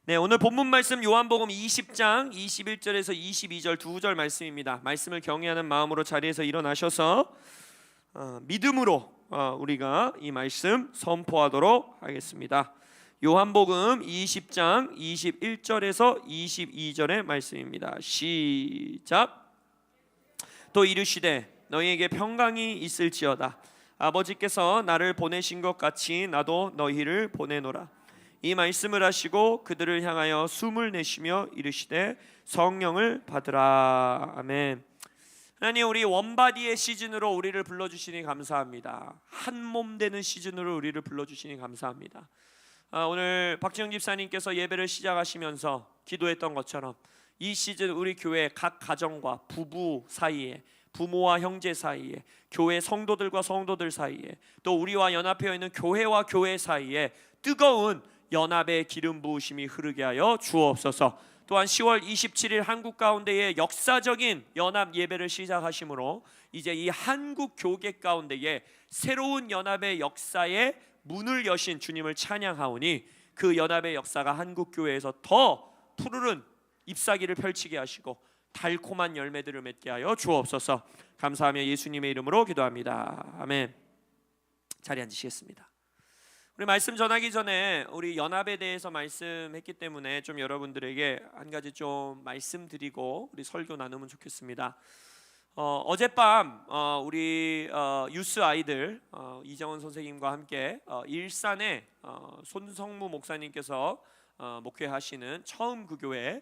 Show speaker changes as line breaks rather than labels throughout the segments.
네, 오늘 본문 말씀 요한복음 20장 21절에서 22절 두 구절 말씀입니다. 말씀을 경외하는 마음으로 자리에서 일어나셔서 믿음으로 우리가 이 말씀 선포하도록 하겠습니다. 요한복음 20장 21절에서 22절의 말씀입니다. 시작. 또 이르시되 너희에게 평강이 있을지어다. 아버지께서 나를 보내신 것 같이 나도 너희를 보내노라. 이 말씀을 하시고 그들을 향하여 숨을 내쉬며 이르시되 성령을 받으라. 아멘. 하나님, 우리 원바디의 시즌으로 우리를 불러주시니 감사합니다. 한 몸 되는 시즌으로 우리를 불러주시니 감사합니다. 오늘 박지영 집사님께서 예배를 시작하시면서 기도했던 것처럼 이 시즌 우리 교회 각 가정과 부부 사이에, 부모와 형제 사이에, 교회 성도들과 성도들 사이에, 또 우리와 연합되어 있는 교회와 교회 사이에 뜨거운 연합의 기름 부으심이 흐르게 하여 주옵소서. 또한 10월 27일 한국 가운데에 역사적인 연합 예배를 시작하심으로 이제 이 한국 교계 가운데에 새로운 연합의 역사에 문을 여신 주님을 찬양하오니 그 연합의 역사가 한국 교회에서 더 푸르른 잎사귀를 펼치게 하시고 달콤한 열매들을 맺게 하여 주옵소서. 감사하며 예수님의 이름으로 기도합니다. 아멘. 자리에 앉으시겠습니다. 우리 말씀 전하기 전에 우리 연합에 대해서 말씀했기 때문에 좀 여러분들에게 한 가지 좀 말씀드리고 우리 설교 나누면 좋겠습니다. 어젯밤 우리 유스 아이들 이정원 선생님과 함께 일산에 손성무 목사님께서 목회하시는 처음 그 교회에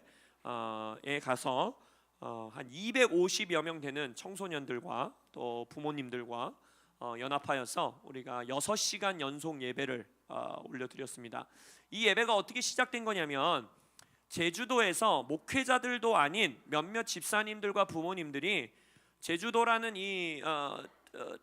가서 한 250여 명 되는 청소년들과 또 부모님들과 연합하여서 우리가 6시간 연속 예배를 올려드렸습니다. 이 예배가 어떻게 시작된 거냐면 제주도에서 목회자들도 아닌 몇몇 집사님들과 부모님들이 제주도라는 이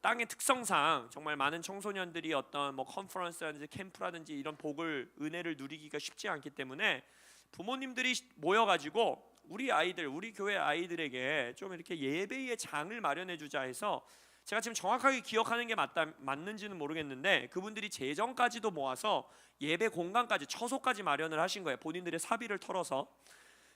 땅의 특성상 정말 많은 청소년들이 어떤 뭐 컨퍼런스라든지 캠프라든지 이런 복을 은혜를 누리기가 쉽지 않기 때문에 부모님들이 모여가지고 우리 아이들, 우리 교회 아이들에게 좀 이렇게 예배의 장을 마련해 주자 해서, 제가 지금 정확하게 기억하는 게 맞는지는 모르겠는데 그분들이 재정까지도 모아서 예배 공간까지, 처소까지 마련을 하신 거예요. 본인들의 사비를 털어서.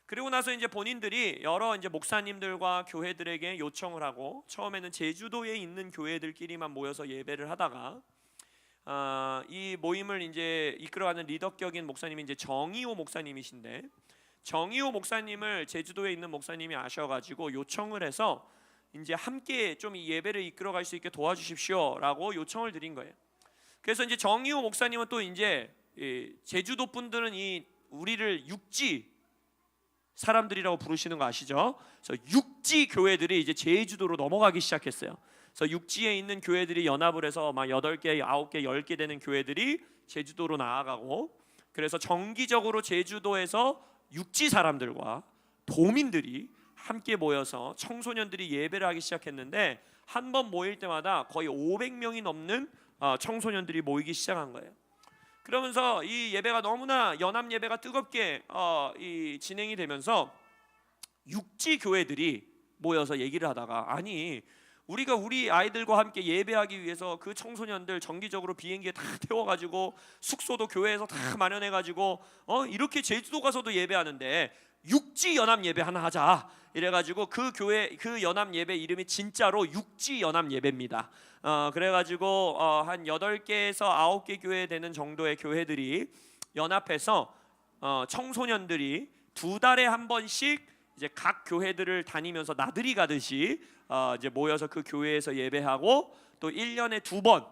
그리고 나서 이제 본인들이 여러 이제 목사님들과 교회들에게 요청을 하고, 처음에는 제주도에 있는 교회들끼리만 모여서 예배를 하다가 이 모임을 이제 이끌어가는 리더격인 목사님이 이제 정의호 목사님이신데, 정의호 목사님을 제주도에 있는 목사님이 아셔가지고 요청을 해서 이제 함께 좀 이 예배를 이끌어갈 수 있게 도와주십시오라고 요청을 드린 거예요. 그래서 이제 정의호 목사님은 또 이제 제주도 분들은 이 우리를 육지 사람들이라고 부르시는 거 아시죠? 그래서 육지 교회들이 이제 제주도로 넘어가기 시작했어요. 그래서 육지에 있는 교회들이 연합을 해서 막 8개, 9개, 10개 되는 교회들이 제주도로 나아가고, 그래서 정기적으로 제주도에서 육지 사람들과 도민들이 함께 모여서 청소년들이 예배를 하기 시작했는데, 한 번 모일 때마다 거의 500명이 넘는 청소년들이 모이기 시작한 거예요. 그러면서 이 예배가 너무나 연합 예배가 뜨겁게 진행이 되면서 육지 교회들이 모여서 얘기를 하다가, 아니 우리가 우리 아이들과 함께 예배하기 위해서 그 청소년들 정기적으로 비행기에 다 태워가지고 숙소도 교회에서 다 마련해가지고 이렇게 제주도 가서도 예배하는데 육지 연합 예배 하나 하자 이래가지고 그 교회, 그 연합 예배 이름이 진짜로 육지 연합 예배입니다. 그래가지고 한 8개에서 9개 교회 되는 정도의 교회들이 연합해서 청소년들이 2달에 한 번씩 이제 각 교회들을 다니면서 나들이 가듯이 이제 모여서 그 교회에서 예배하고, 또 1년에 2번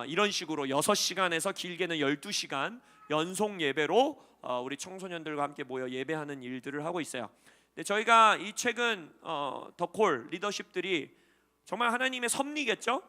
이런 식으로 6시간에서 길게는 12시간 연속 예배로 우리 청소년들과 함께 모여 예배하는 일들을 하고 있어요. 근데 저희가 이 최근 더콜 리더십들이 정말 하나님의 섭리겠죠.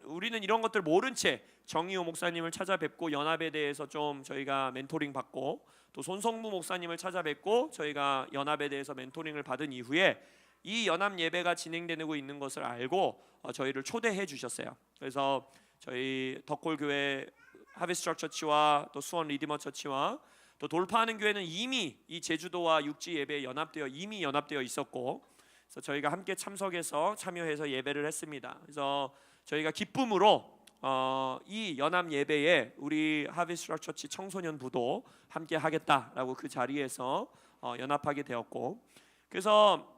우리는 이런 것들 모른 채 정의호 목사님을 찾아뵙고 연합에 대해서 좀 저희가 멘토링 받고, 또 손성무 목사님을 찾아뵙고 저희가 연합에 대해서 멘토링을 받은 이후에 이 연합 예배가 진행되고 있는 것을 알고 저희를 초대해 주셨어요. 그래서 저희 덕골 교회 하베스트럭 처치와 또 수원 리디머 처치와 또 돌파하는 교회는 이미 이 제주도와 육지 예배에 이미 연합되어 있었고, 그래서 저희가 함께 참석해서 참여해서 예배를 했습니다. 그래서 저희가 기쁨으로 이 연합 예배에 우리 하비스트락 처치 청소년부도 함께 하겠다라고 그 자리에서 연합하게 되었고, 그래서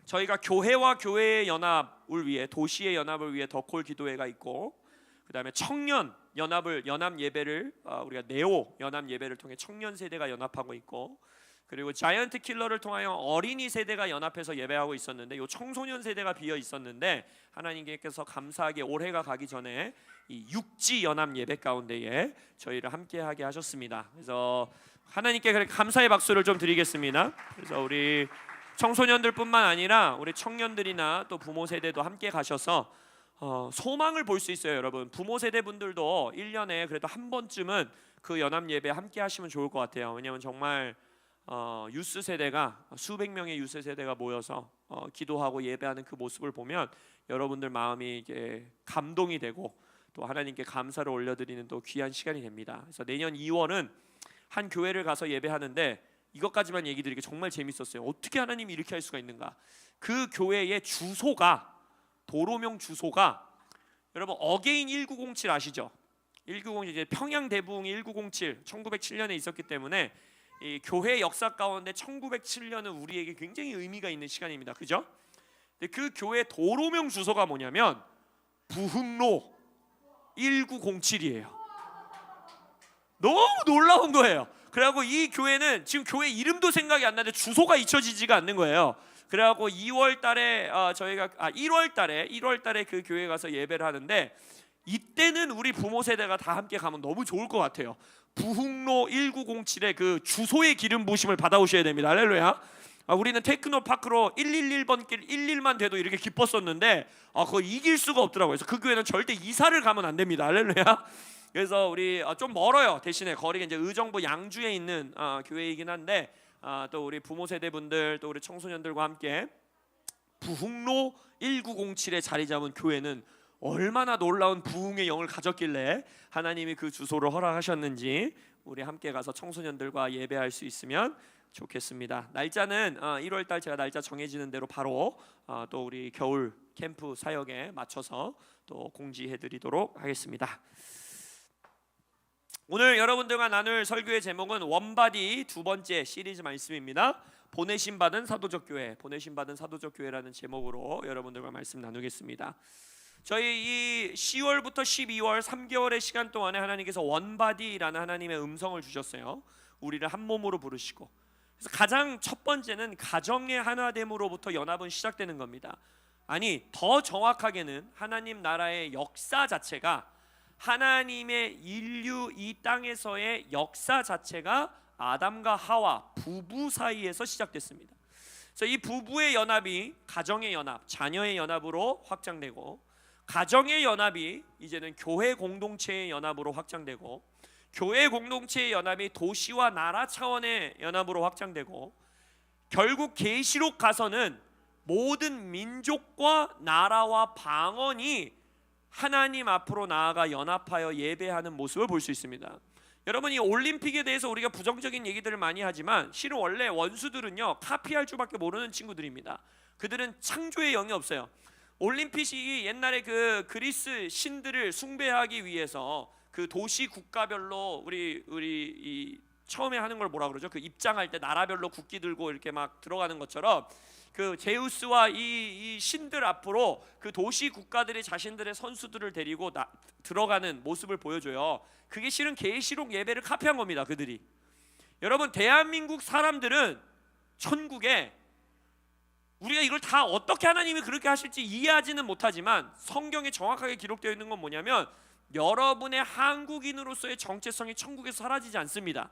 저희가 교회와 교회의 연합을 위해, 도시의 연합을 위해 더콜 기도회가 있고, 그 다음에 청년 연합 예배를 우리가 네오 연합 예배를 통해 청년 세대가 연합하고 있고, 그리고 자이언트 킬러를 통하여 어린이 세대가 연합해서 예배하고 있었는데, 이 청소년 세대가 비어 있었는데 하나님께서 감사하게 올해가 가기 전에 이 육지 연합 예배 가운데에 저희를 함께하게 하셨습니다. 그래서 하나님께 그렇게 감사의 박수를 좀 드리겠습니다. 그래서 우리 청소년들뿐만 아니라 우리 청년들이나 또 부모 세대도 함께 가셔서 소망을 볼 수 있어요. 여러분, 부모 세대 분들도 1년에 그래도 한 번쯤은 그 연합 예배 함께 하시면 좋을 것 같아요. 왜냐하면 정말 유스 세대가, 수백 명의 유스 세대가 모여서 기도하고 예배하는 그 모습을 보면 여러분들 마음이 이게 감동이 되고 또 하나님께 감사를 올려드리는 또 귀한 시간이 됩니다. 그래서 내년 2월은 한 교회를 가서 예배하는데, 이것까지만 얘기 드리기 정말 재밌었어요. 어떻게 하나님이 이렇게 할 수가 있는가. 그 교회의 주소가, 도로명 주소가, 여러분 어게인 1907 아시죠? 1907 이제 평양 대부흥이 1907 1907년에 있었기 때문에 이 교회 역사 가운데 1907년은 우리에게 굉장히 의미가 있는 시간입니다. 그죠? 근데 그 교회 도로명 주소가 뭐냐면 부흥로 1907이에요. 너무 놀라운 거예요. 그래갖고 이 교회는 지금 교회 이름도 생각이 안 나는데 주소가 잊혀지지가 않는 거예요. 그래갖고 2월 달에 저희가 1월 달에 그 교회 가서 예배를 하는데, 이때는 우리 부모 세대가 다 함께 가면 너무 좋을 것 같아요. 부흥로 1907의 그 주소의 기름 부으심을 받아오셔야 됩니다. 할렐루야. 우리는 테크노파크로 111번 길 11만 돼도 이렇게 기뻤었는데 그거 이길 수가 없더라고요. 그래서 그 교회는 절대 이사를 가면 안 됩니다. 할렐루야. 그래서 우리 좀 멀어요. 대신에 거리가 이제 의정부 양주에 있는 교회이긴 한데, 또 우리 부모 세대분들 또 우리 청소년들과 함께 부흥로 1907에 자리 잡은 교회는 얼마나 놀라운 부흥의 영을 가졌길래 하나님이 그 주소를 허락하셨는지 우리 함께 가서 청소년들과 예배할 수 있으면 좋겠습니다. 날짜는 1월달 제가 날짜 정해지는 대로 바로 또 우리 겨울 캠프 사역에 맞춰서 또 공지해드리도록 하겠습니다. 오늘 여러분들과 나눌 설교의 제목은 원바디 두 번째 시리즈 말씀입니다. 보내심 받은 사도적 교회, 보내심 받은 사도적 교회라는 제목으로 여러분들과 말씀 나누겠습니다. 저희 이 10월부터 12월 3개월의 시간 동안에 하나님께서 원바디라는 하나님의 음성을 주셨어요. 우리를 한 몸으로 부르시고, 그래서 가장 첫 번째는 가정의 하나됨으로부터 연합은 시작되는 겁니다. 아니, 더 정확하게는 하나님 나라의 역사 자체가, 하나님의 인류 이 땅에서의 역사 자체가 아담과 하와 부부 사이에서 시작됐습니다. 그래서 이 부부의 연합이 가정의 연합, 자녀의 연합으로 확장되고, 가정의 연합이 이제는 교회 공동체의 연합으로 확장되고, 교회 공동체의 연합이 도시와 나라 차원의 연합으로 확장되고, 결국 계시록 가서는 모든 민족과 나라와 방언이 하나님 앞으로 나아가 연합하여 예배하는 모습을 볼 수 있습니다. 여러분, 이 올림픽에 대해서 우리가 부정적인 얘기들을 많이 하지만 실은 원래 원수들은요, 카피할 줄밖에 모르는 친구들입니다. 그들은 창조의 영이 없어요. 올림픽이 옛날에 그 그리스 신들을 숭배하기 위해서 그 도시 국가별로 우리 이 처음에 하는 걸 뭐라 그러죠? 그 입장할 때 나라별로 국기 들고 이렇게 막 들어가는 것처럼 그 제우스와 이 신들 앞으로 그 도시 국가들이 자신들의 선수들을 데리고 들어가는 모습을 보여줘요. 그게 실은 계시록 예배를 카피한 겁니다. 그들이. 여러분, 대한민국 사람들은 천국에, 우리가 이걸 다 어떻게 하나님이 그렇게 하실지 이해하지는 못하지만 성경에 정확하게 기록되어 있는 건 뭐냐면, 여러분의 한국인으로서의 정체성이 천국에서 사라지지 않습니다.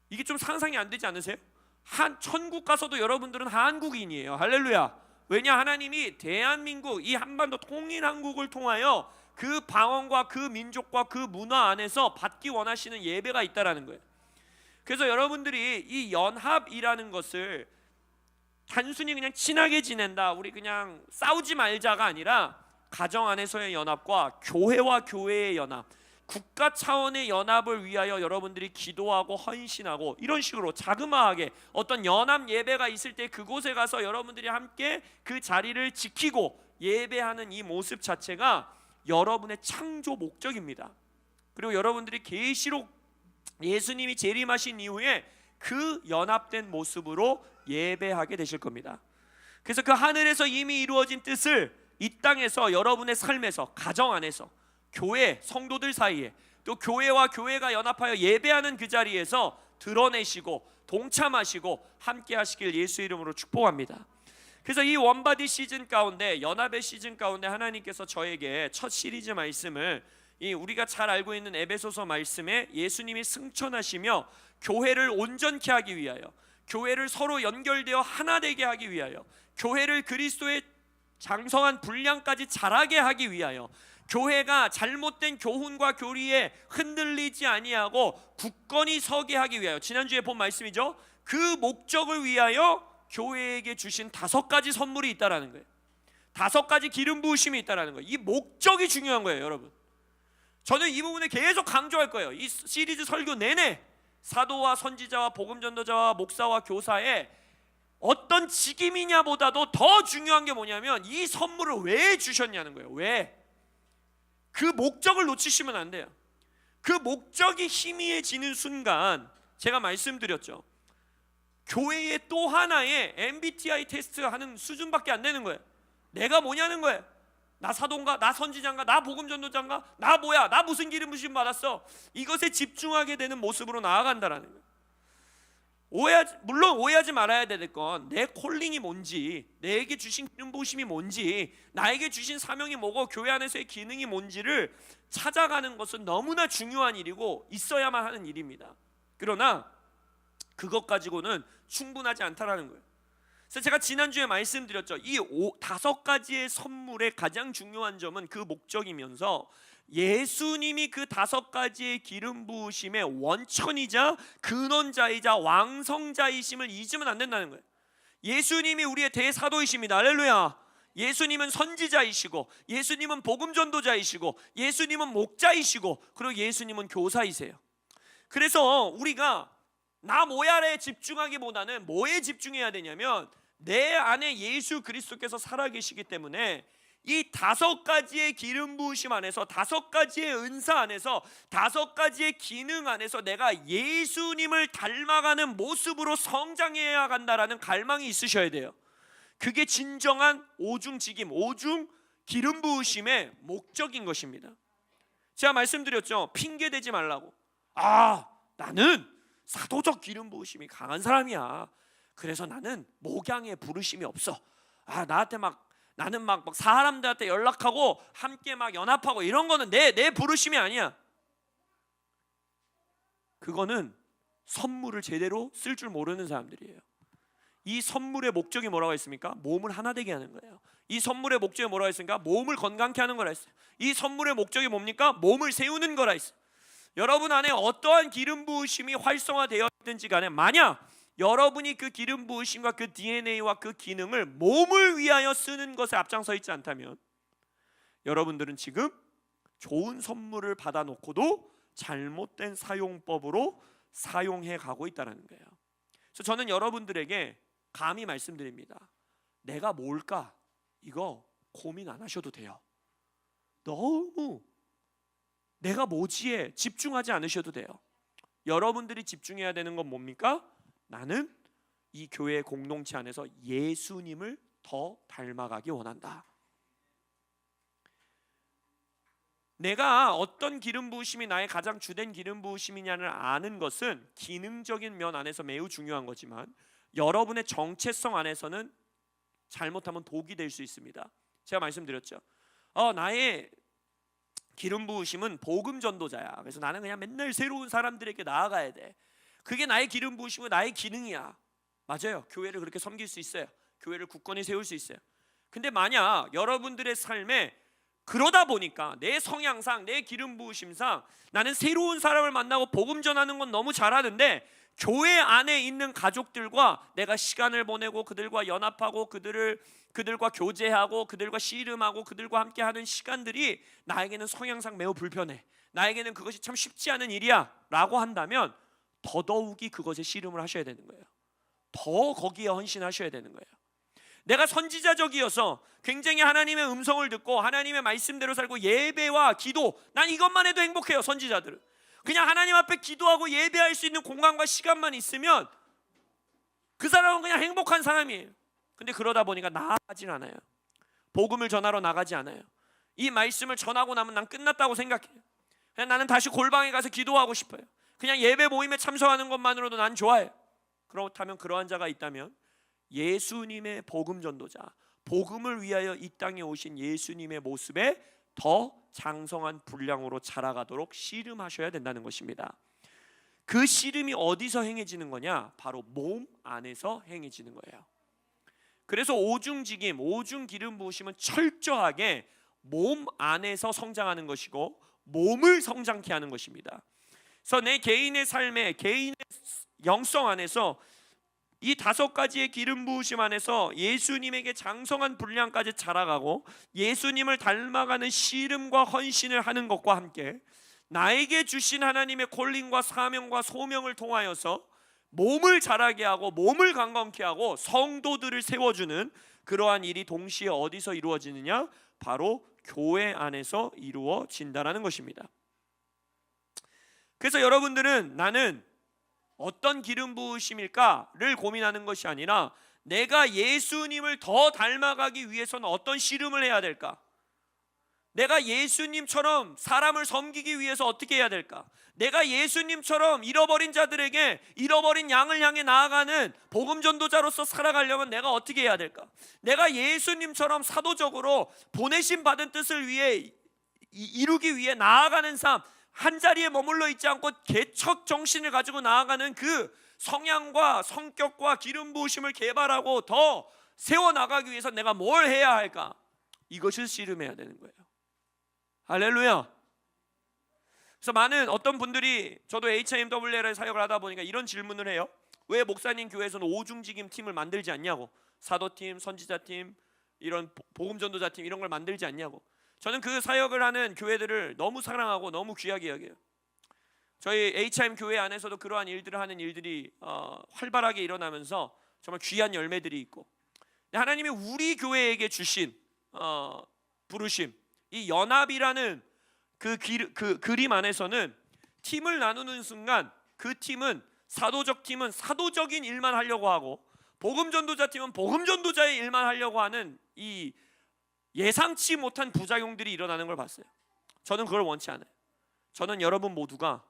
이게 좀 상상이 안 되지 않으세요? 천국 가서도 여러분들은 한국인이에요. 할렐루야. 왜냐, 하나님이 대한민국, 이 한반도 통일 한국을 통하여 그 방언과 그 민족과 그 문화 안에서 받기 원하시는 예배가 있다라는 거예요. 그래서 여러분들이 이 연합이라는 것을 단순히 그냥 친하게 지낸다, 우리 그냥 싸우지 말자가 아니라, 가정 안에서의 연합과 교회와 교회의 연합, 국가 차원의 연합을 위하여 여러분들이 기도하고 헌신하고, 이런 식으로 자그마하게 어떤 연합 예배가 있을 때 그곳에 가서 여러분들이 함께 그 자리를 지키고 예배하는 이 모습 자체가 여러분의 창조 목적입니다. 그리고 여러분들이 계시록 예수님이 재림하신 이후에 그 연합된 모습으로 예배하게 되실 겁니다. 그래서 그 하늘에서 이미 이루어진 뜻을 이 땅에서 여러분의 삶에서, 가정 안에서, 교회 성도들 사이에, 또 교회와 교회가 연합하여 예배하는 그 자리에서 드러내시고 동참하시고 함께 하시길 예수 이름으로 축복합니다. 그래서 이 원바디 시즌 가운데, 연합의 시즌 가운데 하나님께서 저에게 첫 시리즈 말씀을, 이 우리가 잘 알고 있는 에베소서 말씀에 예수님이 승천하시며 교회를 온전케 하기 위하여, 교회를 서로 연결되어 하나 되게 하기 위하여, 교회를 그리스도의 장성한 분량까지 자라게 하기 위하여, 교회가 잘못된 교훈과 교리에 흔들리지 아니하고 굳건히 서게 하기 위하여, 지난주에 본 말씀이죠. 그 목적을 위하여 교회에게 주신 5가지 선물이 있다라는 거예요. 5가지 기름 부으심이 있다라는 거예요. 이 목적이 중요한 거예요, 여러분. 저는 이 부분을 계속 강조할 거예요. 이 시리즈 설교 내내 사도와 선지자와 복음 전도자와 목사와 교사의 어떤 직임이냐보다도 더 중요한 게 뭐냐면 이 선물을 왜 주셨냐는 거예요. 왜? 그 목적을 놓치시면 안 돼요. 그 목적이 희미해지는 순간, 제가 말씀드렸죠, 교회의 또 하나의 MBTI 테스트 하는 수준밖에 안 되는 거예요. 내가 뭐냐는 거예요. 나 사도인가? 나 선지자인가? 나 복음 전도자인가? 나 뭐야? 나 무슨 기름 부심 받았어? 이것에 집중하게 되는 모습으로 나아간다라는 거예요. 물론 오해하지 말아야 될 건, 내 콜링이 뭔지, 내게 주신 기름 부으심이 뭔지, 나에게 주신 사명이 뭐고 교회 안에서의 기능이 뭔지를 찾아가는 것은 너무나 중요한 일이고 있어야만 하는 일입니다. 그러나 그것 가지고는 충분하지 않다라는 거예요. 그래서 제가 지난주에 말씀드렸죠. 이 5가지의 선물의 가장 중요한 점은 그 목적이면서, 예수님이 그 5가지의 기름 부으심의 원천이자 근원자이자 왕성자이심을 잊으면 안 된다는 거예요. 예수님이 우리의 대사도이십니다. 할렐루야. 예수님은 선지자이시고, 예수님은 복음 전도자이시고, 예수님은 목자이시고, 그리고 예수님은 교사이세요. 그래서 우리가 나 뭐야에 집중하기보다는 뭐에 집중해야 되냐면, 내 안에 예수 그리스도께서 살아계시기 때문에 이 5가지의 기름 부으심 안에서, 5가지의 은사 안에서, 5가지의 기능 안에서 내가 예수님을 닮아가는 모습으로 성장해야 간다라는 갈망이 있으셔야 돼요. 그게 진정한 오중직임, 오중 기름 부으심의 목적인 것입니다. 제가 말씀드렸죠. 핑계 대지 말라고. 나는 사도적 기름 부으심이 강한 사람이야. 그래서 나는 목양의 부르심이 없어. 나는 막 사람들한테 연락하고 함께 막 연합하고 이런 거는 내 부르심이 아니야. 그거는 선물을 제대로 쓸 줄 모르는 사람들이에요. 이 선물의 목적이 뭐라고 했습니까? 몸을 하나 되게 하는 거예요. 이 선물의 목적이 뭐라고 했습니까? 몸을 건강케 하는 거라 했어요. 이 선물의 목적이 뭡니까? 몸을 세우는 거라 했어요. 여러분 안에 어떠한 기름 부으심이 활성화되어 있든지 간에, 만약 여러분이 그 기름 부으심과 그 DNA와 그 기능을 몸을 위하여 쓰는 것에 앞장서 있지 않다면, 여러분들은 지금 좋은 선물을 받아놓고도 잘못된 사용법으로 사용해 가고 있다는 거예요. 그래서 저는 여러분들에게 감히 말씀드립니다. 내가 뭘까? 이거 고민 안 하셔도 돼요. 너무 내가 뭐지에 집중하지 않으셔도 돼요. 여러분들이 집중해야 되는 건 뭡니까? 나는 이 교회 공동체 안에서 예수님을 더 닮아가기 원한다. 내가 어떤 기름 부으심이 나의 가장 주된 기름 부으심이냐를 아는 것은 기능적인 면 안에서 매우 중요한 거지만, 여러분의 정체성 안에서는 잘못하면 독이 될 수 있습니다. 제가 말씀드렸죠. 나의 기름 부으심은 복음 전도자야. 그래서 나는 그냥 맨날 새로운 사람들에게 나아가야 돼. 그게 나의 기름 부으심은 나의 기능이야. 맞아요. 교회를 그렇게 섬길 수 있어요. 교회를 굳건히 세울 수 있어요. 근데 만약 여러분들의 삶에 그러다 보니까 내 성향상, 내 기름 부으심상 나는 새로운 사람을 만나고 복음 전하는 건 너무 잘하는데, 교회 안에 있는 가족들과 내가 시간을 보내고 그들과 연합하고 그들과 교제하고 그들과 씨름하고 그들과 함께하는 시간들이 나에게는 성향상 매우 불편해, 나에게는 그것이 참 쉽지 않은 일이야 라고 한다면, 더더욱이 그것에 씨름을 하셔야 되는 거예요. 더 거기에 헌신하셔야 되는 거예요. 내가 선지자적이어서 굉장히 하나님의 음성을 듣고 하나님의 말씀대로 살고 예배와 기도, 난 이것만 해도 행복해요. 선지자들은 그냥 하나님 앞에 기도하고 예배할 수 있는 공간과 시간만 있으면 그 사람은 그냥 행복한 사람이에요. 근데 그러다 보니까 나아가진 않아요. 복음을 전하러 나가지 않아요. 이 말씀을 전하고 나면 난 끝났다고 생각해요. 그냥 나는 다시 골방에 가서 기도하고 싶어요. 그냥 예배 모임에 참석하는 것만으로도 난 좋아해요. 그렇다면 그러한 자가 있다면 예수님의 복음 전도자, 복음을 위하여 이 땅에 오신 예수님의 모습에 더 장성한 분량으로 자라가도록 씨름하셔야 된다는 것입니다. 그 씨름이 어디서 행해지는 거냐? 바로 몸 안에서 행해지는 거예요. 그래서 오중직임, 오중 기름 부으심은 철저하게 몸 안에서 성장하는 것이고 몸을 성장케 하는 것입니다. 그래서 내 개인의 삶에, 개인의 영성 안에서 이 5가지의 기름 부으심 안에서 예수님에게 장성한 분량까지 자라가고 예수님을 닮아가는 씨름과 헌신을 하는 것과 함께 나에게 주신 하나님의 콜링과 사명과 소명을 통하여서 몸을 자라게 하고 몸을 강건케 하고 성도들을 세워주는 그러한 일이 동시에 어디서 이루어지느냐? 바로 교회 안에서 이루어진다는 것입니다. 그래서 여러분들은 나는 어떤 기름 부으심일까를 고민하는 것이 아니라 내가 예수님을 더 닮아가기 위해서는 어떤 씨름을 해야 될까? 내가 예수님처럼 사람을 섬기기 위해서 어떻게 해야 될까? 내가 예수님처럼 잃어버린 자들에게 잃어버린 양을 향해 나아가는 복음 전도자로서 살아가려면 내가 어떻게 해야 될까? 내가 예수님처럼 사도적으로 보내심 받은 뜻을 위해 이루기 위해 나아가는 삶, 한 자리에 머물러 있지 않고 개척 정신을 가지고 나아가는 그 성향과 성격과 기름 부으심을 개발하고 더 세워나가기 위해서 내가 뭘 해야 할까? 이것을 씨름해야 되는 거예요. 할렐루야. 그래서 많은 어떤 분들이, 저도 HMWL의 사역을 하다 보니까 이런 질문을 해요. 왜 목사님 교회에서는 오중직임 팀을 만들지 않냐고, 사도팀, 선지자팀, 이런 복음전도자팀 이런 걸 만들지 않냐고. 저는 그 사역을 하는 교회들을 너무 사랑하고 너무 귀하게 여겨요. 저희 HM 교회 안에서도 그러한 일들을 하는 일들이 활발하게 일어나면서 정말 귀한 열매들이 있고, 하나님이 우리 교회에게 주신 부르심, 이 연합이라는 그 그림 안에서는 팀을 나누는 순간 그 팀은 사도적 팀은 사도적인 일만 하려고 하고 복음전도자 팀은 복음전도자의 일만 하려고 하는 이 예상치 못한 부작용들이 일어나는 걸 봤어요. 저는 그걸 원치 않아요. 저는 여러분 모두가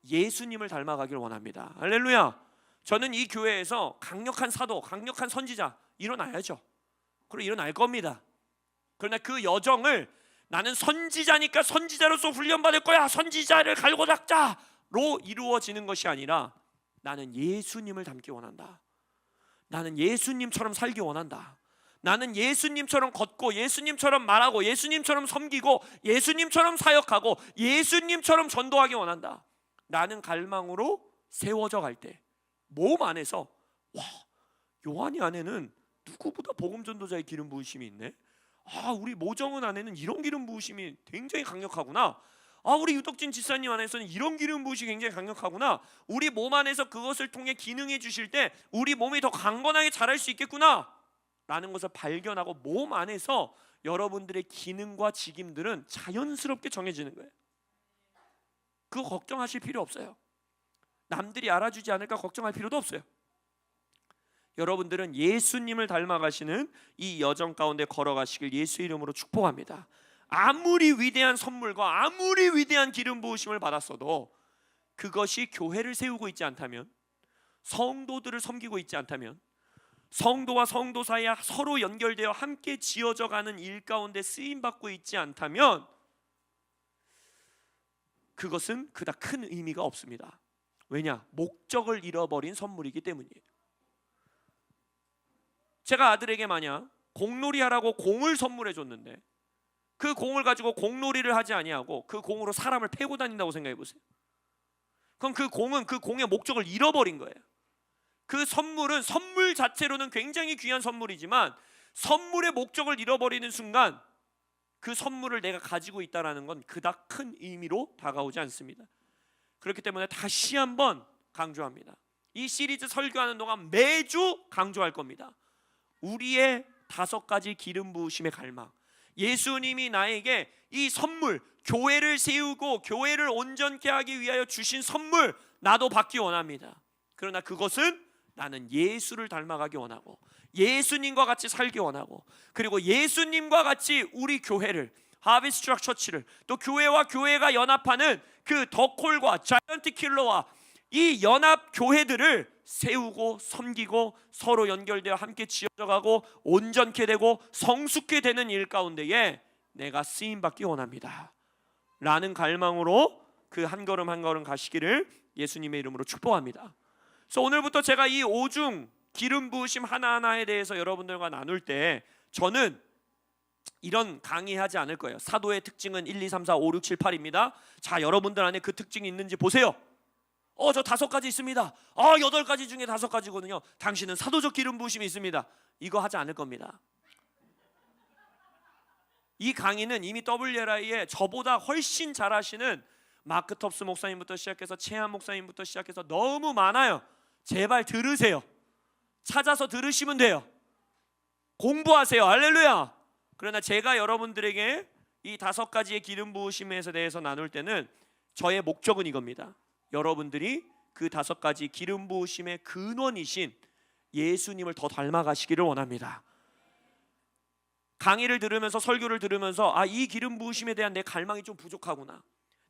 예수님을 닮아가길 원합니다. 할렐루야. 저는 이 교회에서 강력한 사도, 강력한 선지자 일어나야죠. 그리고 일어날 겁니다. 그러나 그 여정을 나는 선지자니까 선지자로서 훈련받을 거야, 선지자를 갈고 닦자로 이루어지는 것이 아니라 나는 예수님을 닮기 원한다. 나는 예수님처럼 살기 원한다. 나는 예수님처럼 걷고 예수님처럼 말하고 예수님처럼 섬기고 예수님처럼 사역하고 예수님처럼 전도하기 원한다. 라는 갈망으로 세워져 갈 때 몸 안에서 와, 요한이 안에는 누구보다 복음전도자의 기름 부으심이 있네. 우리 모정은 안에는 이런 기름 부으심이 굉장히 강력하구나. 우리 유덕진 지사님 안에서는 이런 기름 부으심이 굉장히 강력하구나. 우리 몸 안에서 그것을 통해 기능해 주실 때 우리 몸이 더 강건하게 자랄 수 있겠구나 라는 것을 발견하고 몸 안에서 여러분들의 기능과 직임들은 자연스럽게 정해지는 거예요. 그거 걱정하실 필요 없어요. 남들이 알아주지 않을까 걱정할 필요도 없어요. 여러분들은 예수님을 닮아가시는 이 여정 가운데 걸어가시길 예수 이름으로 축복합니다. 아무리 위대한 선물과 아무리 위대한 기름 부으심을 받았어도 그것이 교회를 세우고 있지 않다면, 성도들을 섬기고 있지 않다면, 성도와 성도 사이에 서로 연결되어 함께 지어져 가는 일 가운데 쓰임받고 있지 않다면 그것은 그닥 큰 의미가 없습니다. 왜냐? 목적을 잃어버린 선물이기 때문이에요. 제가 아들에게 만약 공놀이 하라고 공을 선물해 줬는데 그 공을 가지고 공놀이를 하지 아니하고 그 공으로 사람을 패고 다닌다고 생각해 보세요. 그럼 그 공은 그 공의 목적을 잃어버린 거예요. 그 선물은 선물 자체로는 굉장히 귀한 선물이지만 선물의 목적을 잃어버리는 순간 그 선물을 내가 가지고 있다는 건 그닥 큰 의미로 다가오지 않습니다. 그렇기 때문에 다시 한번 강조합니다. 이 시리즈 설교하는 동안 매주 강조할 겁니다. 우리의 5가지 기름 부으심의 갈망. 예수님이 나에게 이 선물, 교회를 세우고 교회를 온전케 하기 위하여 주신 선물, 나도 받기 원합니다. 그러나 그것은 나는 예수를 닮아가기 원하고 예수님과 같이 살기 원하고, 그리고 예수님과 같이 우리 교회를, 하비스트 트럭 처치를, 또 교회와 교회가 연합하는 그 더콜과 자이언트 킬러와 이 연합 교회들을 세우고 섬기고 서로 연결되어 함께 지어져 가고 온전케 되고 성숙케 되는 일 가운데에 내가 쓰임 받기 원합니다 라는 갈망으로 그 한 걸음 한 걸음 가시기를 예수님의 이름으로 축복합니다. 그래서 오늘부터 제가 이 오중 기름 부으심 하나하나에 대해서 여러분들과 나눌 때 저는 이런 강의하지 않을 거예요. 사도의 특징은 1, 2, 3, 4, 5, 6, 7, 8입니다. 자, 여러분들 안에 그 특징이 있는지 보세요. 저 5가지 있습니다. 8가지 중에 5가지거든요. 당신은 사도적 기름 부으심이 있습니다. 이거 하지 않을 겁니다. 이 강의는 이미 WLI에 저보다 훨씬 잘하시는 마크 텁스 목사님부터 시작해서 최한 목사님부터 시작해서 너무 많아요. 제발 들으세요. 찾아서 들으시면 돼요. 공부하세요. 할렐루야. 그러나 제가 여러분들에게 이 5가지의 기름 부으심에 대해서 나눌 때는 저의 목적은 이겁니다. 여러분들이 그 5가지 기름 부으심의 근원이신 예수님을 더 닮아가시기를 원합니다. 강의를 들으면서, 설교를 들으면서 이 기름 부으심에 대한 내 갈망이 좀 부족하구나,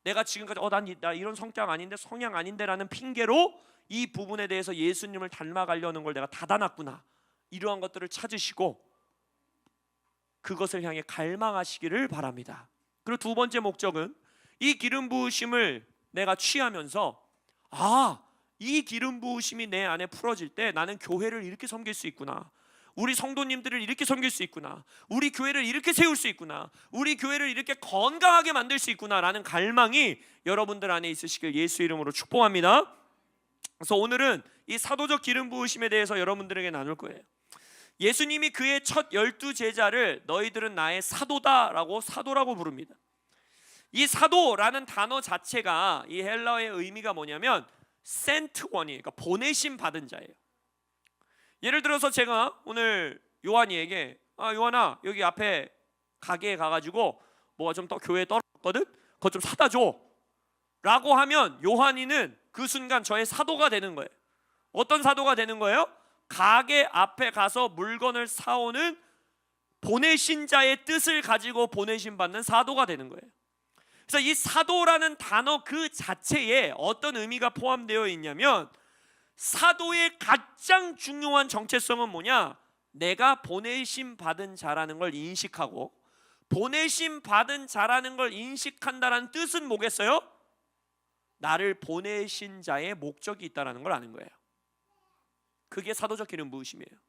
내가 지금까지 나 이런 성격 아닌데, 성향 아닌데 라는 핑계로 이 부분에 대해서 예수님을 닮아가려는 걸 내가 닫아놨구나, 이러한 것들을 찾으시고 그것을 향해 갈망하시기를 바랍니다. 그리고 2번째 목적은 이 기름 부으심을 내가 취하면서 이 기름 부으심이 내 안에 풀어질 때 나는 교회를 이렇게 섬길 수 있구나, 우리 성도님들을 이렇게 섬길 수 있구나, 우리 교회를 이렇게 세울 수 있구나, 우리 교회를 이렇게 건강하게 만들 수 있구나 라는 갈망이 여러분들 안에 있으시길 예수 이름으로 축복합니다. 그래서 오늘은 이 사도적 기름 부으심에 대해서 여러분들에게 나눌 거예요. 예수님이 그의 첫 12제자를 너희들은 나의 사도라고 부릅니다. 이 사도라는 단어 자체가 이 헬라어의 의미가 뭐냐면 sent one이에요. 그러니까 보내심 받은 자예요. 예를 들어서 제가 오늘 요한이에게 요한아, 여기 앞에 가게에 가가지고 뭐가 좀 교회에 떨어졌거든? 그거 좀 사다 줘 라고 하면 요한이는 그 순간 저의 사도가 되는 거예요. 어떤 사도가 되는 거예요? 가게 앞에 가서 물건을 사오는 보내신 자의 뜻을 가지고 보내심 받는 사도가 되는 거예요. 그래서 이 사도라는 단어 그 자체에 어떤 의미가 포함되어 있냐면, 사도의 가장 중요한 정체성은 뭐냐? 내가 보내심 받은 자라는 걸 인식하고, 보내심 받은 자라는 걸 인식한다는 뜻은 뭐겠어요? 나를 보내신 자의 목적이 있다는 걸 아는 거예요. 그게 사도적 기름 부으심이에요.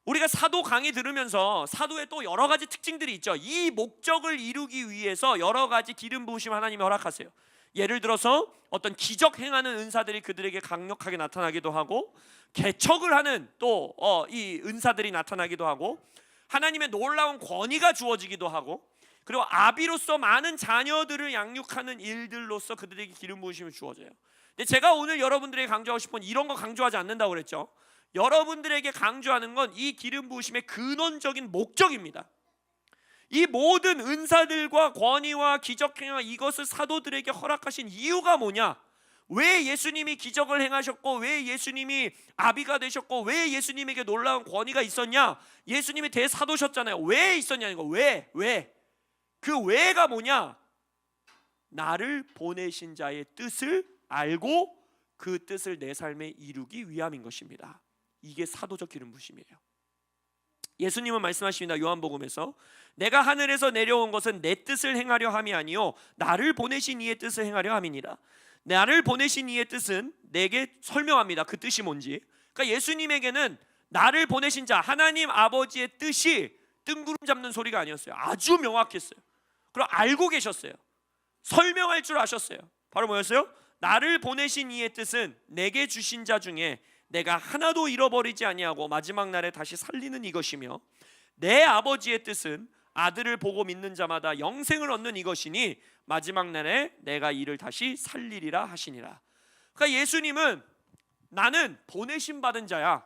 우리가 사도 강의 들으면서 사도의 또 여러 가지 특징들이 있죠. 이 목적을 이루기 위해서 여러 가지 기름 부으심 하나님이 허락하세요. 예를 들어서 어떤 기적 행하는 은사들이 그들에게 강력하게 나타나기도 하고, 개척을 하는 또 이 은사들이 나타나기도 하고, 하나님의 놀라운 권위가 주어지기도 하고, 그리고 아비로서 많은 자녀들을 양육하는 일들로서 그들에게 기름 부으심이 주어져요. 근데 제가 오늘 여러분들에게 강조하고 싶은, 이런 거 강조하지 않는다고 그랬죠. 여러분들에게 강조하는 건 이 기름 부으심의 근원적인 목적입니다. 이 모든 은사들과 권위와 기적 행위, 이것을 사도들에게 허락하신 이유가 뭐냐? 왜 예수님이 기적을 행하셨고, 왜 예수님이 아비가 되셨고, 왜 예수님에게 놀라운 권위가 있었냐? 예수님이 대사도셨잖아요. 왜 있었냐는 거. 왜? 그 왜가 뭐냐? 나를 보내신 자의 뜻을 알고 그 뜻을 내 삶에 이루기 위함인 것입니다. 이게 사도적 기름 부으심이에요. 예수님은 말씀하십니다. 요한복음에서 내가 하늘에서 내려온 것은 내 뜻을 행하려 함이 아니요 나를 보내신 이의 뜻을 행하려 함이니라. 나를 보내신 이의 뜻은 내게 설명합니다. 그 뜻이 뭔지. 그러니까 예수님에게는 나를 보내신 자, 하나님 아버지의 뜻이 뜬구름 잡는 소리가 아니었어요. 아주 명확했어요. 그리고 알고 계셨어요. 설명할 줄 아셨어요. 바로 뭐였어요? 나를 보내신 이의 뜻은 내게 주신 자 중에 내가 하나도 잃어버리지 아니하고 마지막 날에 다시 살리는 이것이며, 내 아버지의 뜻은 아들을 보고 믿는 자마다 영생을 얻는 이것이니 마지막 날에 내가 이를 다시 살리리라 하시니라. 그러니까 예수님은 나는 보내심 받은 자야.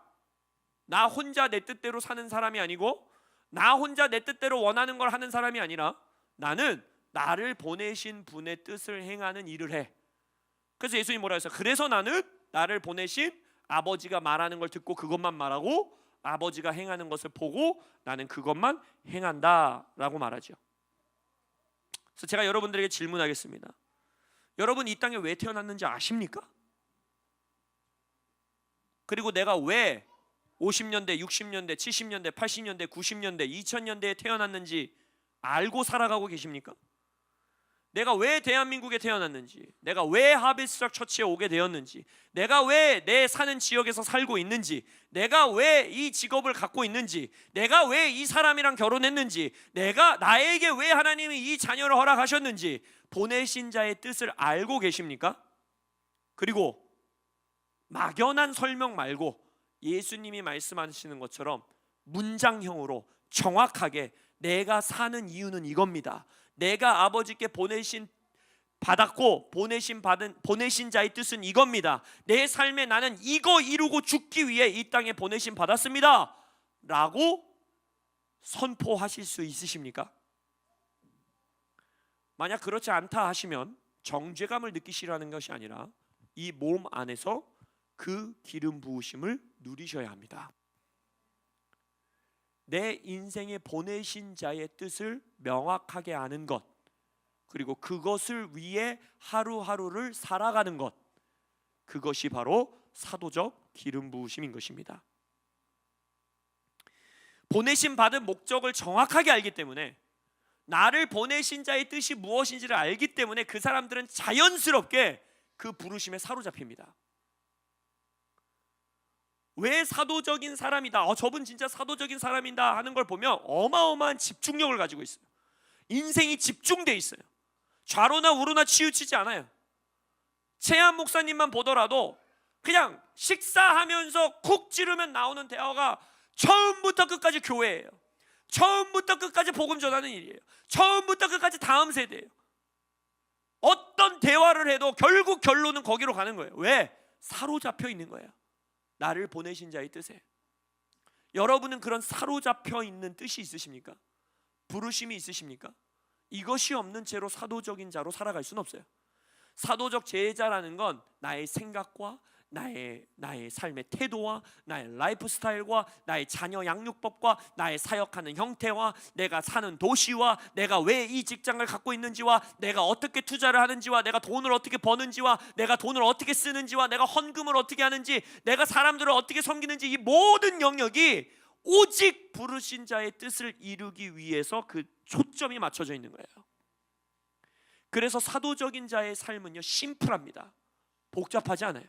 나 혼자 내 뜻대로 사는 사람이 아니고 나 혼자 내 뜻대로 원하는 걸 하는 사람이 아니라 나는 나를 보내신 분의 뜻을 행하는 일을 해. 그래서 예수님이 뭐라 했어요? 그래서 나는 나를 보내신 아버지가 말하는 걸 듣고 그것만 말하고 아버지가 행하는 것을 보고 나는 그것만 행한다 라고 말하죠. 그래서 제가 여러분들에게 질문하겠습니다. 여러분 이 땅에 왜 태어났는지 아십니까? 그리고 내가 왜 50년대, 60년대, 70년대, 80년대, 90년대, 2000년대에 태어났는지 알고 살아가고 계십니까? 내가 왜 대한민국에 태어났는지, 내가 왜 하베스트 처치에 오게 되었는지, 내가 왜 내 사는 지역에서 살고 있는지, 내가 왜 이 직업을 갖고 있는지, 내가 왜 이 사람이랑 결혼했는지, 내가 나에게 왜 하나님이 이 자녀를 허락하셨는지 보내신 자의 뜻을 알고 계십니까? 그리고 막연한 설명 말고 예수님이 말씀하시는 것처럼 문장형으로 정확하게 내가 사는 이유는 이겁니다. 내가 아버지께 받았고 보내신 자의 뜻은 이겁니다. 내 삶에 나는 이거 이루고 죽기 위해 이 땅에 보내심 받았습니다 라고 선포하실 수 있으십니까? 만약 그렇지 않다 하시면 정죄감을 느끼시라는 것이 아니라 이 몸 안에서 그 기름 부으심을 누리셔야 합니다. 내 인생에 보내신 자의 뜻을 명확하게 아는 것, 그리고 그것을 위해 하루하루를 살아가는 것, 그것이 바로 사도적 기름 부으심인 것입니다. 보내심 받은 목적을 정확하게 알기 때문에, 나를 보내신 자의 뜻이 무엇인지를 알기 때문에 그 사람들은 자연스럽게 그 부르심에 사로잡힙니다. 왜 사도적인 사람이다, 저분 진짜 사도적인 사람이다 하는 걸 보면 어마어마한 집중력을 가지고 있어요. 인생이 집중돼 있어요. 좌로나 우로나 치우치지 않아요. 최한 목사님만 보더라도 그냥 식사하면서 쿡 찌르면 나오는 대화가 처음부터 끝까지 교회예요. 처음부터 끝까지 복음 전하는 일이에요. 처음부터 끝까지 다음 세대예요. 어떤 대화를 해도 결국 결론은 거기로 가는 거예요. 왜? 사로잡혀 있는 거예요. 나를 보내신 자의 뜻에. 여러분은 그런 사로잡혀 있는 뜻이 있으십니까? 부르심이 있으십니까? 이것이 없는 채로 사도적인 자로 살아갈 수는 없어요. 사도적 제자라는 건 나의 생각과 나의 삶의 태도와 나의 라이프 스타일과 나의 자녀 양육법과 나의 사역하는 형태와 내가 사는 도시와 내가 왜 이 직장을 갖고 있는지와 내가 어떻게 투자를 하는지와 내가 돈을 어떻게 버는지와 내가 돈을 어떻게 쓰는지와 내가 헌금을 어떻게 하는지 내가 사람들을 어떻게 섬기는지, 이 모든 영역이 오직 부르신 자의 뜻을 이루기 위해서 그 초점이 맞춰져 있는 거예요. 그래서 사도적인 자의 삶은요, 심플합니다. 복잡하지 않아요.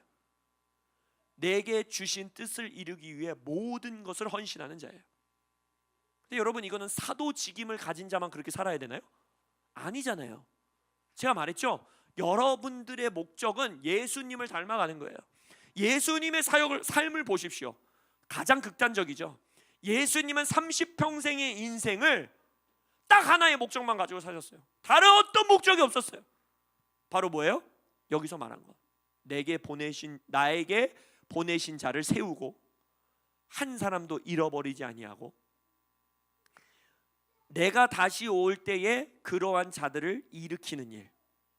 내게 주신 뜻을 이루기 위해 모든 것을 헌신하는 자예요. 근데 여러분, 이거는 사도직임을 가진 자만 그렇게 살아야 되나요? 아니잖아요. 제가 말했죠, 여러분들의 목적은 예수님을 닮아가는 거예요. 예수님의 삶을 보십시오. 가장 극단적이죠. 예수님은 30평생의 인생을 딱 하나의 목적만 가지고 사셨어요. 다른 어떤 목적이 없었어요. 바로 뭐예요? 여기서 말한 것, 나에게 보내신 자를 세우고 한 사람도 잃어버리지 아니하고 내가 다시 올 때에 그러한 자들을 일으키는 일,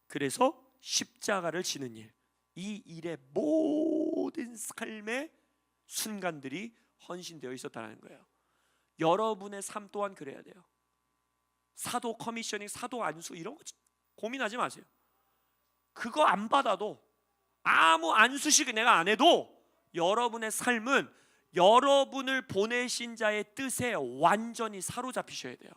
그래서 십자가를 지는 일, 이 일의 모든 삶의 순간들이 헌신되어 있었다는 거예요. 여러분의 삶 또한 그래야 돼요. 사도 커미셔닝, 사도 안수 이런 거 고민하지 마세요. 그거 안 받아도, 아무 안수식 내가 안 해도 여러분의 삶은 여러분을 보내신 자의 뜻에 완전히 사로잡히셔야 돼요.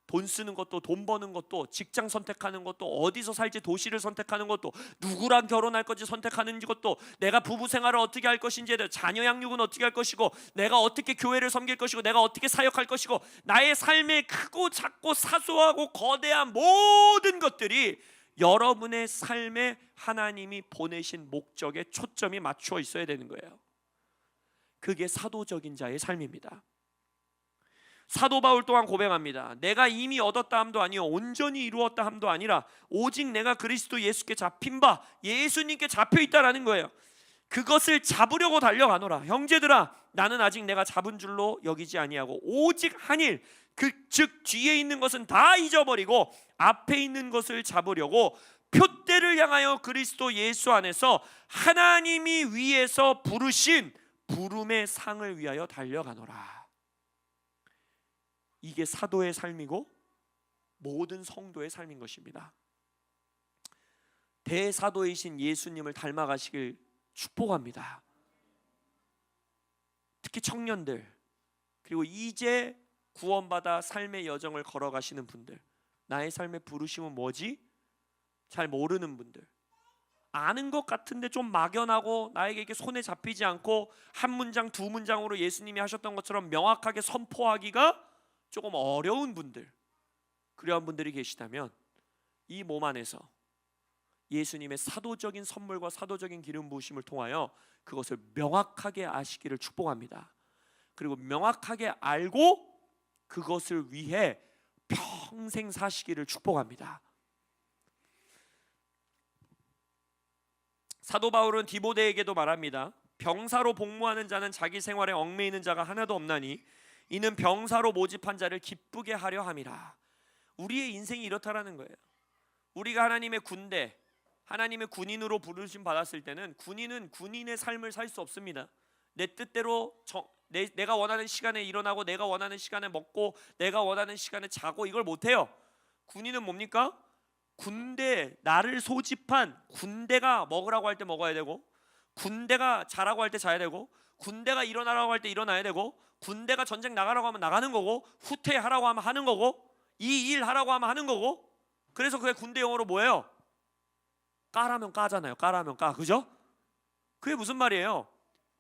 돈 쓰는 것도, 돈 버는 것도, 직장 선택하는 것도, 어디서 살지 도시를 선택하는 것도, 누구랑 결혼할 건지 선택하는 것도, 내가 부부 생활을 어떻게 할 것인지, 자녀 양육은 어떻게 할 것이고, 내가 어떻게 교회를 섬길 것이고, 내가 어떻게 사역할 것이고, 나의 삶의 크고 작고 사소하고 거대한 모든 것들이 여러분의 삶에 하나님이 보내신 목적에 초점이 맞춰 있어야 되는 거예요. 그게 사도적인 자의 삶입니다. 사도 바울 또한 고백합니다. 내가 이미 얻었다 함도 아니요 온전히 이루었다 함도 아니라 오직 내가 그리스도 예수께 잡힌 바 예수님께 잡혀 있다라는 거예요. 그것을 잡으려고 달려가노라. 형제들아, 나는 아직 내가 잡은 줄로 여기지 아니하고 오직 한 일, 즉 뒤에 있는 것은 다 잊어버리고 앞에 있는 것을 잡으려고 표대를 향하여 그리스도 예수 안에서 하나님이 위에서 부르신 부름의 상을 위하여 달려가노라. 이게 사도의 삶이고 모든 성도의 삶인 것입니다. 대사도이신 예수님을 닮아가시길 축복합니다. 특히 청년들, 그리고 이제 구원받아 삶의 여정을 걸어가시는 분들, 나의 삶의 부르심은 뭐지? 잘 모르는 분들, 아는 것 같은데 좀 막연하고 나에게 이게 손에 잡히지 않고 한 문장 두 문장으로 예수님이 하셨던 것처럼 명확하게 선포하기가 조금 어려운 분들, 그러한 분들이 계시다면 이 몸 안에서 예수님의 사도적인 선물과 사도적인 기름 부으심을 통하여 그것을 명확하게 아시기를 축복합니다. 그리고 명확하게 알고 그것을 위해 평생 사시기를 축복합니다. 사도 바울은 디모데에게도 말합니다. 병사로 복무하는 자는 자기 생활에 얽매이는 자가 하나도 없나니 이는 병사로 모집한 자를 기쁘게 하려 함이라. 우리의 인생이 이렇다라는 거예요. 우리가 하나님의 군대, 하나님의 군인으로 부르심 받았을 때는 군인은 군인의 삶을 살 수 없습니다. 내 뜻대로 내가 원하는 시간에 일어나고 내가 원하는 시간에 먹고 내가 원하는 시간에 자고 이걸 못해요. 군인은 뭡니까? 군대, 나를 소집한 군대가 먹으라고 할 때 먹어야 되고, 군대가 자라고 할 때 자야 되고, 군대가 일어나라고 할 때 일어나야 되고, 군대가 전쟁 나가라고 하면 나가는 거고, 후퇴하라고 하면 하는 거고, 이 일 하라고 하면 하는 거고. 그래서 그게 군대 용어로 뭐예요? 까라면 까잖아요. 까라면 까, 그죠? 그게 무슨 말이에요?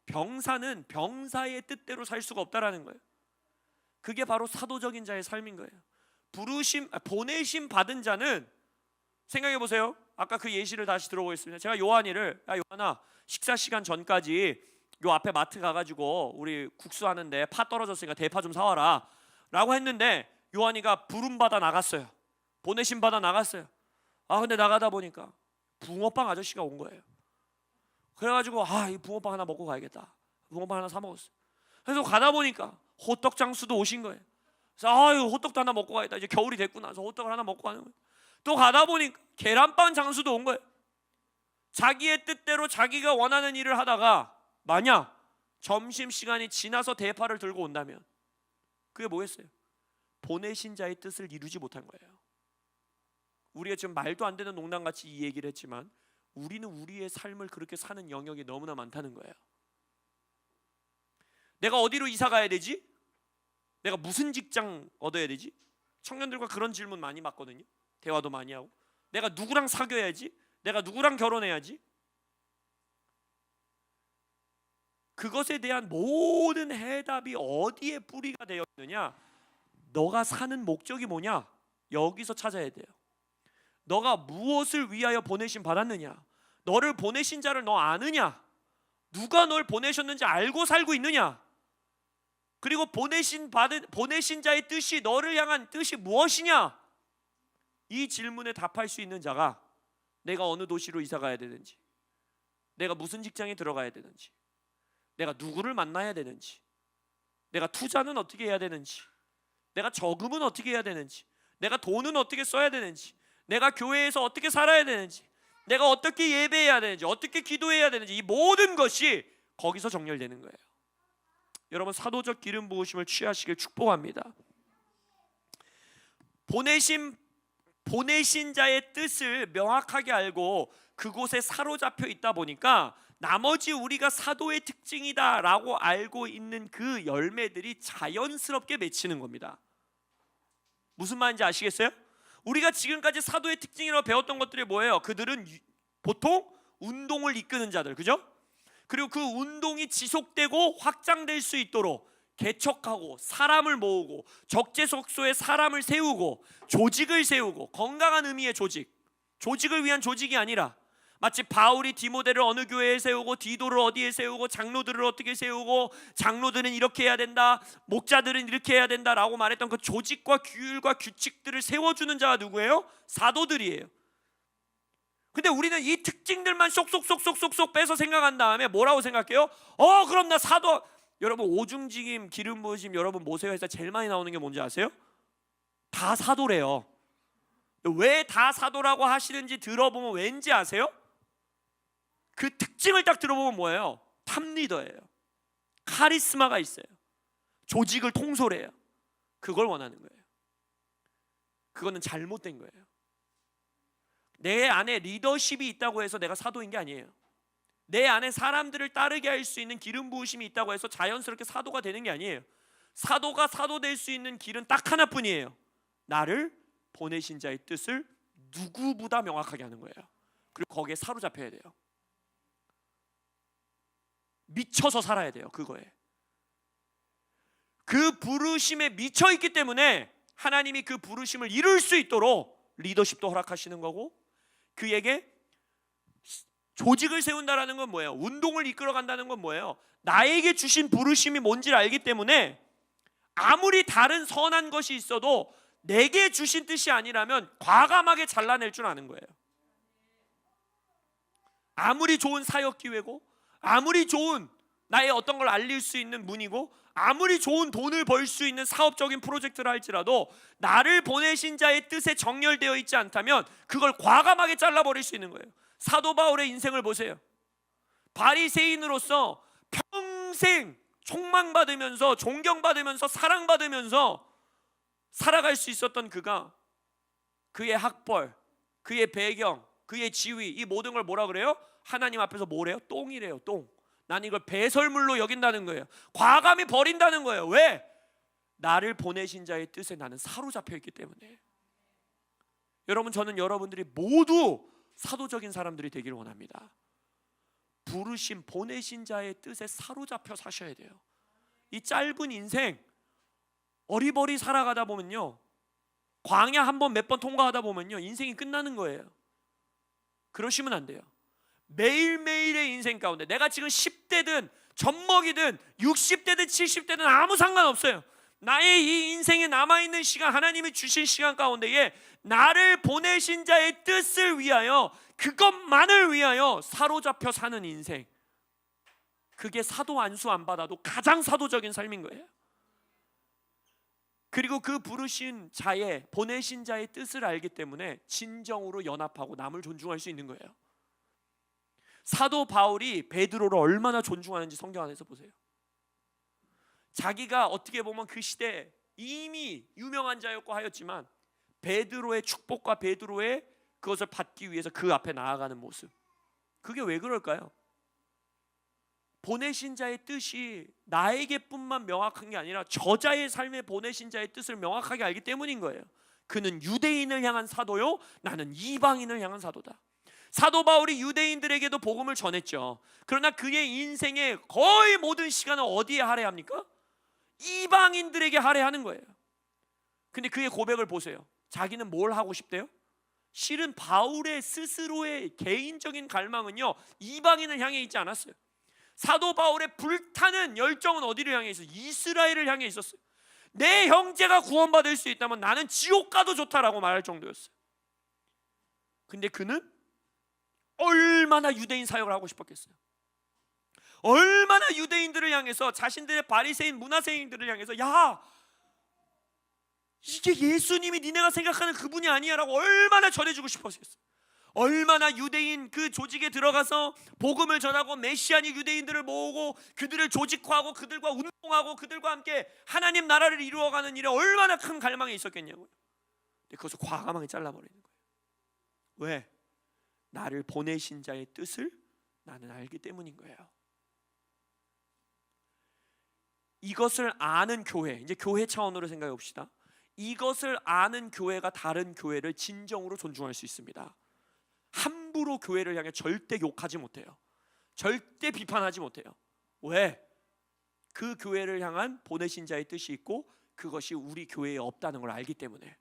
병사는 병사의 뜻대로 살 수가 없다라는 거예요. 그게 바로 사도적인 자의 삶인 거예요. 보내심 받은 자는, 생각해 보세요. 아까 그 예시를 다시 들어보겠습니다. 제가 요한이를, 야 요한아, 식사 시간 전까지 요 앞에 마트 가가지고 우리 국수 하는데 파 떨어졌으니까 대파 좀 사와라 라고 했는데 요한이가 부름 받아 나갔어요. 보내심 받아 나갔어요. 근데 나가다 보니까 붕어빵 아저씨가 온 거예요. 그래가지고 이 붕어빵 하나 먹고 가야겠다. 붕어빵 하나 사 먹었어요. 그래서 가다 보니까 호떡 장수도 오신 거예요. 그래서 이거 호떡도 하나 먹고 가야겠다. 이제 겨울이 됐구나. 그래서 호떡을 하나 먹고 가는 거예요. 또 가다 보니까 계란빵 장수도 온 거예요. 자기의 뜻대로 자기가 원하는 일을 하다가 만약 점심시간이 지나서 대파를 들고 온다면 그게 뭐겠어요? 보내신 자의 뜻을 이루지 못한 거예요. 우리가 지금 말도 안 되는 농담같이 이 얘기를 했지만 우리는 우리의 삶을 그렇게 사는 영역이 너무나 많다는 거예요. 내가 어디로 이사 가야 되지? 내가 무슨 직장 얻어야 되지? 청년들과 그런 질문 많이 받거든요. 대화도 많이 하고, 내가 누구랑 사귀어야지? 내가 누구랑 결혼해야지? 그것에 대한 모든 해답이 어디에 뿌리가 되어 있느냐? 너가 사는 목적이 뭐냐? 여기서 찾아야 돼요. 너가 무엇을 위하여 보내심 받았느냐? 너를 보내신 자를 너 아느냐? 누가 널 보내셨는지 알고 살고 있느냐? 그리고 보내신 자의 뜻이, 너를 향한 뜻이 무엇이냐? 이 질문에 답할 수 있는 자가 내가 어느 도시로 이사 가야 되는지, 내가 무슨 직장에 들어가야 되는지, 내가 누구를 만나야 되는지, 내가 투자는 어떻게 해야 되는지, 내가 저금은 어떻게 해야 되는지, 내가 돈은 어떻게 써야 되는지, 내가 교회에서 어떻게 살아야 되는지, 내가 어떻게 예배해야 되는지, 어떻게 기도해야 되는지, 이 모든 것이 거기서 정렬되는 거예요. 여러분, 사도적 기름 부으심을 취하시길 축복합니다. 보내신 자의 뜻을 명확하게 알고 그곳에 사로잡혀 있다 보니까 나머지 우리가 사도의 특징이다라고 알고 있는 그 열매들이 자연스럽게 맺히는 겁니다. 무슨 말인지 아시겠어요? 우리가 지금까지 사도의 특징이라고 배웠던 것들이 뭐예요? 그들은 보통 운동을 이끄는 자들, 그죠? 그리고 그 운동이 지속되고 확장될 수 있도록 개척하고 사람을 모으고 적재적소에 사람을 세우고 조직을 세우고, 건강한 의미의 조직을 위한 조직이 아니라 마치 바울이 디모데를 어느 교회에 세우고 디도를 어디에 세우고 장로들을 어떻게 세우고 장로들은 이렇게 해야 된다, 목자들은 이렇게 해야 된다라고 말했던 그 조직과 규율과 규칙들을 세워주는 자가 누구예요? 사도들이에요. 근데 우리는 이 특징들만 쏙쏙쏙쏙쏙쏙 빼서 생각한 다음에 뭐라고 생각해요? 그럼 나 사도. 여러분 오중직임, 기름 부으심, 여러분 모세회에서 제일 많이 나오는 게 뭔지 아세요? 다 사도래요. 왜 다 사도라고 하시는지 들어보면 왠지 아세요? 그 특징을 딱 들어보면 뭐예요? 탑리더예요. 카리스마가 있어요. 조직을 통솔해요. 그걸 원하는 거예요. 그거는 잘못된 거예요. 내 안에 리더십이 있다고 해서 내가 사도인 게 아니에요. 내 안에 사람들을 따르게 할 수 있는 기름 부으심이 있다고 해서 자연스럽게 사도가 되는 게 아니에요. 사도가 사도 될 수 있는 길은 딱 하나뿐이에요. 나를 보내신 자의 뜻을 누구보다 명확하게 하는 거예요. 그리고 거기에 사로잡혀야 돼요. 미쳐서 살아야 돼요. 그거에. 그 부르심에 미쳐 있기 때문에 하나님이 그 부르심을 이룰 수 있도록 리더십도 허락하시는 거고, 그에게 조직을 세운다라는 건 뭐예요? 운동을 이끌어 간다는 건 뭐예요? 나에게 주신 부르심이 뭔지를 알기 때문에 아무리 다른 선한 것이 있어도 내게 주신 뜻이 아니라면 과감하게 잘라낼 줄 아는 거예요. 아무리 좋은 사역 기회고, 아무리 좋은 나의 어떤 걸 알릴 수 있는 문이고, 아무리 좋은 돈을 벌 수 있는 사업적인 프로젝트를 할지라도 나를 보내신 자의 뜻에 정렬되어 있지 않다면 그걸 과감하게 잘라버릴 수 있는 거예요. 사도 바울의 인생을 보세요. 바리새인으로서 평생 총망받으면서 존경받으면서 사랑받으면서 살아갈 수 있었던 그가, 그의 학벌, 그의 배경, 그의 지위, 이 모든 걸 뭐라 그래요? 하나님 앞에서 뭐래요? 똥이래요. 똥. 난 이걸 배설물로 여긴다는 거예요. 과감히 버린다는 거예요. 왜? 나를 보내신 자의 뜻에 나는 사로잡혀 있기 때문에. 여러분, 저는 여러분들이 모두 사도적인 사람들이 되기를 원합니다. 부르심, 보내신 자의 뜻에 사로잡혀 사셔야 돼요. 이 짧은 인생 어리버리 살아가다 보면요, 광야 한 번 몇 번 통과하다 보면요, 인생이 끝나는 거예요. 그러시면 안 돼요. 매일매일의 인생 가운데 내가 지금 10대든 젖먹이든 60대든 70대든 아무 상관없어요. 나의 이 인생에 남아있는 시간, 하나님이 주신 시간 가운데에 나를 보내신 자의 뜻을 위하여, 그것만을 위하여 사로잡혀 사는 인생, 그게 사도 안수 안 받아도 가장 사도적인 삶인 거예요. 그리고 그 부르신 자의, 보내신 자의 뜻을 알기 때문에 진정으로 연합하고 남을 존중할 수 있는 거예요. 사도 바울이 베드로를 얼마나 존중하는지 성경 안에서 보세요. 자기가 어떻게 보면 그 시대에 이미 유명한 자였고 하였지만 베드로의 축복과 베드로의 그것을 받기 위해서 그 앞에 나아가는 모습, 그게 왜 그럴까요? 보내신 자의 뜻이 나에게뿐만 명확한 게 아니라 저자의 삶에 보내신 자의 뜻을 명확하게 알기 때문인 거예요. 그는 유대인을 향한 사도요, 나는 이방인을 향한 사도다. 사도 바울이 유대인들에게도 복음을 전했죠. 그러나 그의 인생의 거의 모든 시간을 어디에 할애합니까? 이방인들에게 할애하는 거예요. 근데 그의 고백을 보세요. 자기는 뭘 하고 싶대요? 실은 바울의 스스로의 개인적인 갈망은요, 이방인을 향해 있지 않았어요. 사도 바울의 불타는 열정은 어디를 향해 있어요? 이스라엘을 향해 있었어요. 내 형제가 구원받을 수 있다면 나는 지옥 가도 좋다라고 말할 정도였어요. 근데 그는 얼마나 유대인 사역을 하고 싶었겠어요. 얼마나 유대인들을 향해서, 자신들의 바리새인 문화생들을 향해서, 야, 이게 예수님이 니네가 생각하는 그분이 아니야 라고 얼마나 전해주고 싶었겠어요. 얼마나 유대인 그 조직에 들어가서 복음을 전하고 메시아니 유대인들을 모으고 그들을 조직화하고 그들과 운동하고 그들과 함께 하나님 나라를 이루어가는 일에 얼마나 큰 갈망이 있었겠냐고요. 근데 그것을 과감하게 잘라버리는 거예요. 왜? 나를 보내신 자의 뜻을 나는 알기 때문인 거예요. 이것을 아는 교회, 이제 교회 차원으로 생각해 봅시다. 이것을 아는 교회가 다른 교회를 진정으로 존중할 수 있습니다. 함부로 교회를 향해 절대 욕하지 못해요. 절대 비판하지 못해요. 왜? 그 교회를 향한 보내신 자의 뜻이 있고 그것이 우리 교회에 없다는 걸 알기 때문에.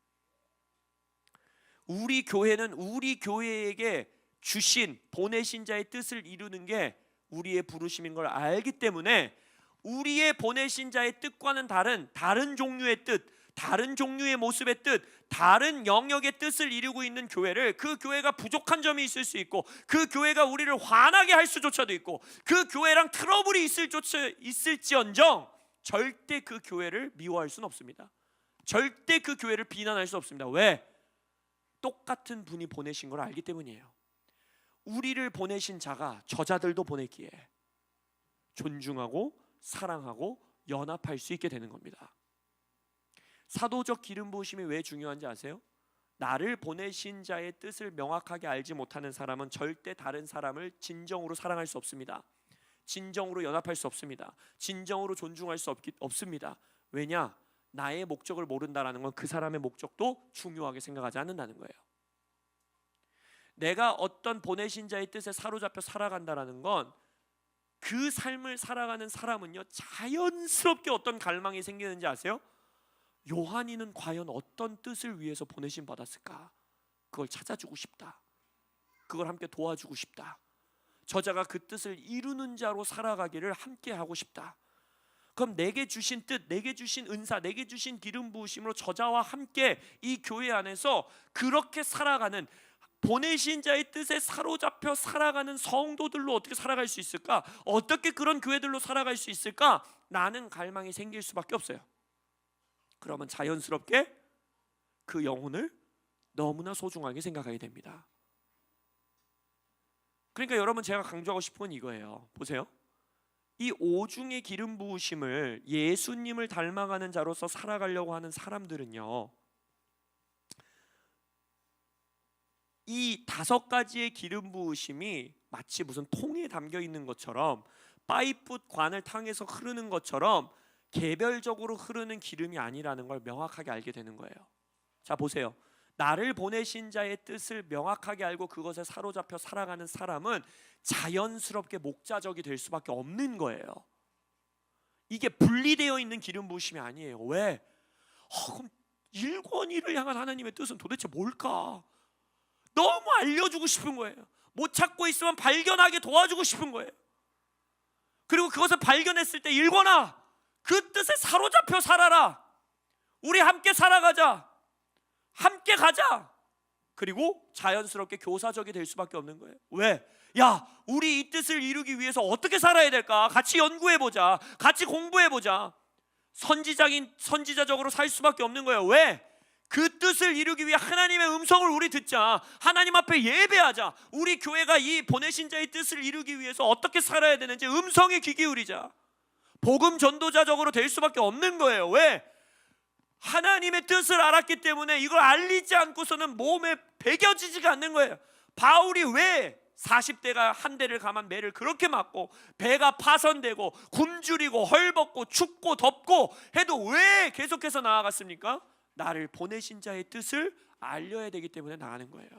우리 교회는 우리 교회에게 주신 보내신 자의 뜻을 이루는 게 우리의 부르심인 걸 알기 때문에 우리의 보내신 자의 뜻과는 다른 종류의 뜻, 다른 종류의 모습의 뜻, 다른 영역의 뜻을 이루고 있는 교회를, 그 교회가 부족한 점이 있을 수 있고, 그 교회가 우리를 화나게 할 수조차도 있고, 그 교회랑 트러블이 있을지언정 절대 그 교회를 미워할 수는 없습니다. 절대 그 교회를 비난할 수 없습니다. 왜? 똑같은 분이 보내신 걸 알기 때문이에요. 우리를 보내신 자가 저자들도 보냈기에 존중하고 사랑하고 연합할 수 있게 되는 겁니다. 사도적 기름 부으심이 왜 중요한지 아세요? 나를 보내신 자의 뜻을 명확하게 알지 못하는 사람은 절대 다른 사람을 진정으로 사랑할 수 없습니다. 진정으로 연합할 수 없습니다. 진정으로 존중할 수 없습니다. 왜냐? 나의 목적을 모른다는 건 그 사람의 목적도 중요하게 생각하지 않는다는 거예요. 내가 어떤 보내신 자의 뜻에 사로잡혀 살아간다는 건 그 삶을 살아가는 사람은요, 자연스럽게 어떤 갈망이 생기는지 아세요? 요한이는 과연 어떤 뜻을 위해서 보내심 받았을까? 그걸 찾아주고 싶다. 그걸 함께 도와주고 싶다. 저자가 그 뜻을 이루는 자로 살아가기를 함께 하고 싶다. 그럼 내게 주신 뜻, 내게 주신 은사, 내게 주신 기름 부으심으로 저자와 함께 이 교회 안에서 그렇게 살아가는, 보내신 자의 뜻에 사로잡혀 살아가는 성도들로 어떻게 살아갈 수 있을까? 어떻게 그런 교회들로 살아갈 수 있을까? 라는 갈망이 생길 수밖에 없어요. 그러면 자연스럽게 그 영혼을 너무나 소중하게 생각하게 됩니다. 그러니까 여러분, 제가 강조하고 싶은 건 이거예요. 보세요. 이 오중의 기름 부으심을 예수님을 닮아가는 자로서 살아가려고 하는 사람들은요, 이 5가지의 기름 부으심이 마치 무슨 통에 담겨 있는 것처럼, 파이프 관을 통해서 흐르는 것처럼 개별적으로 흐르는 기름이 아니라는 걸 명확하게 알게 되는 거예요. 자, 보세요. 나를 보내신 자의 뜻을 명확하게 알고 그것에 사로잡혀 살아가는 사람은 자연스럽게 목자적이 될 수밖에 없는 거예요. 이게 분리되어 있는 기름 부으심이 아니에요. 왜? 그럼 일권이를 향한 하나님의 뜻은 도대체 뭘까? 너무 알려주고 싶은 거예요. 못 찾고 있으면 발견하게 도와주고 싶은 거예요. 그리고 그것을 발견했을 때, 일권아, 그 뜻에 사로잡혀 살아라. 우리 함께 살아가자. 함께 가자. 그리고 자연스럽게 교사적이 될 수밖에 없는 거예요. 왜? 야, 우리 이 뜻을 이루기 위해서 어떻게 살아야 될까? 같이 연구해보자. 같이 공부해보자. 선지자적으로 살 수밖에 없는 거예요. 왜? 그 뜻을 이루기 위해 하나님의 음성을 우리 듣자. 하나님 앞에 예배하자. 우리 교회가 이 보내신 자의 뜻을 이루기 위해서 어떻게 살아야 되는지 음성에 귀 기울이자. 복음 전도자적으로 될 수밖에 없는 거예요. 왜? 하나님의 뜻을 알았기 때문에 이걸 알리지 않고서는 몸에 배겨지지가 않는 거예요. 바울이 왜 40대가 한 대를 감한 매를 그렇게 맞고 배가 파손되고 굶주리고 헐벗고 춥고 덥고 해도 왜 계속해서 나아갔습니까? 나를 보내신 자의 뜻을 알려야 되기 때문에 나가는 거예요.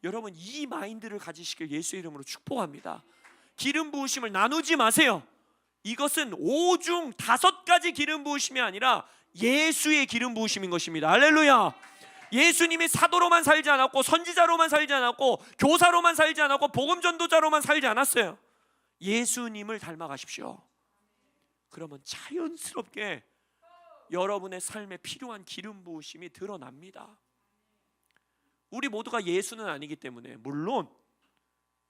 여러분, 이 마인드를 가지시길 예수의 이름으로 축복합니다. 기름 부으심을 나누지 마세요. 이것은 5중 5가지 기름 부으심이 아니라 예수의 기름 부으심인 것입니다. 할렐루야. 예수님이 사도로만 살지 않았고, 선지자로만 살지 않았고, 교사로만 살지 않았고, 복음 전도자로만 살지 않았어요. 예수님을 닮아가십시오. 그러면 자연스럽게 여러분의 삶에 필요한 기름 부으심이 드러납니다. 우리 모두가 예수는 아니기 때문에, 물론